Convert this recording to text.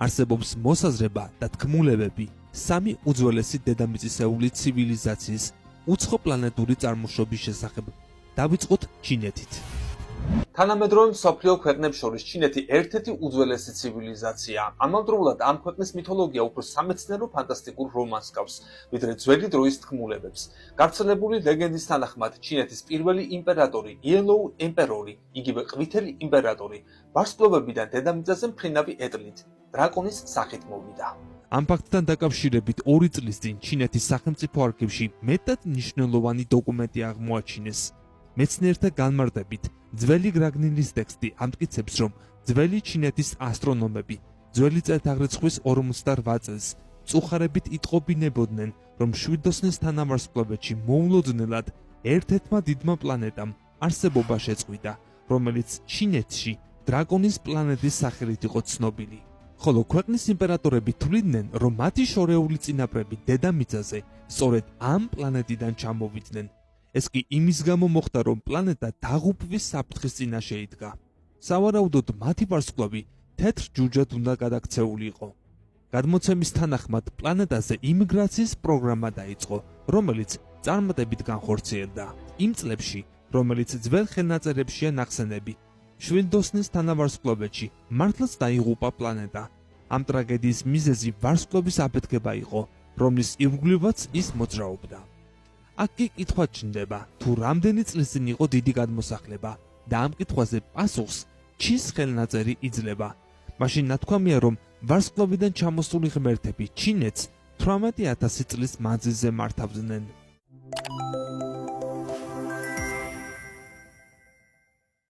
არსებობს მოსაზრება და თქმულებები სამი უძველესი დედამიწისეული ცივილიზაციის უცხო პლანეტური წარმოშობის შესახებ. დავიწყოთ ჩინეთით. თანამედროვე მსოფლიო ქვეყნებს შორის ჩინეთი ერთ-ერთი უძველესი ცივილიზაცია. ამავდროულად ამ ქვეყნის მითოლოგია უფრო სამეცნიერო ფანტასტიკურ რომანს ჰგავს, ვიდრე ძველი დროის თქმულებებს. გავრცელებული ლეგენდის თანახმად, ჩინეთის პირველი იმპერატორი, იელოუ ემპერორი, იგივე ყვითელი იმპერატორი, ვარსკვლავებიდან დედამიწაზე მფრინავი ეტლით, დრაკონის სახით მოვიდა. ამ ფაქტთან დაკავშირებით 2 წლის წინ ჩინეთის სახელმწიფო არქივში მეტად მნიშვნელოვანი დოკუმენტი აღმოაჩინეს. მეცნიერთა განმარტებით, ძველი გრაგნილის ტექსტი ამტკიცებს, რომ ძველი ჩინეთის ასტრონომები ძველი წელთაღრიცხვის 58 წელს მწუხარებით იტყობინებოდნენ, რომ შვიდოსნის თანავარსკვლავედში მოულოდნელად ერთ-ერთმა დიდმა პლანეტამ არსებობა შეწყვიტა, რომელიც ჩინეთში დრაკონის პლანეტის სახელით იყო ცნობილი. ხოლო ქვეყნის იმპერატორები თვლიდნენ, რომ მათი შორეული წინაპრები დედამიწაზე სწორედ ამ პლანეტიდან ჩამოვიდნენ. ეს კი იმის გამო მოხდა, რომ პლანეტა დაღუპვის საფრთხის წინაშე იდგა. სავარაუდოდ მათი ვარსკვლავი თეთრ ჯუჯად უნდა გადაქცეულიყო. გადმოცემის თანახმად პლანეტაზე იმიგრაციის პროგრამა დაიწყო, რომელიც წარმატებით განხორციელდა. იმ წლებში, რომელიც ძველ ხელნაწერებშია ნახსენები, შვიდოსნის თანავარსკვლავედში მართლაც დაიღუპა პლანეტა. ამ ტრაგედიის მიზეზი ვარსკვლავის აფეთქება იყო, რომლის ირგვლივაც ის მოძრაობდა. აქ კი კითხვა ჩნდება, თუ რამდენი წლის წინ იყო დიდი გადმოსახლება და ამ კითხვაზე პასუხს ჩის ხელნაწერი იძლევა. მაშინ ნათქვამია, რომ ვარსკვლავიდან ჩამოსული ღმერთები ჩინეთს 18,000 წლის მანძილზე მართავდნენ.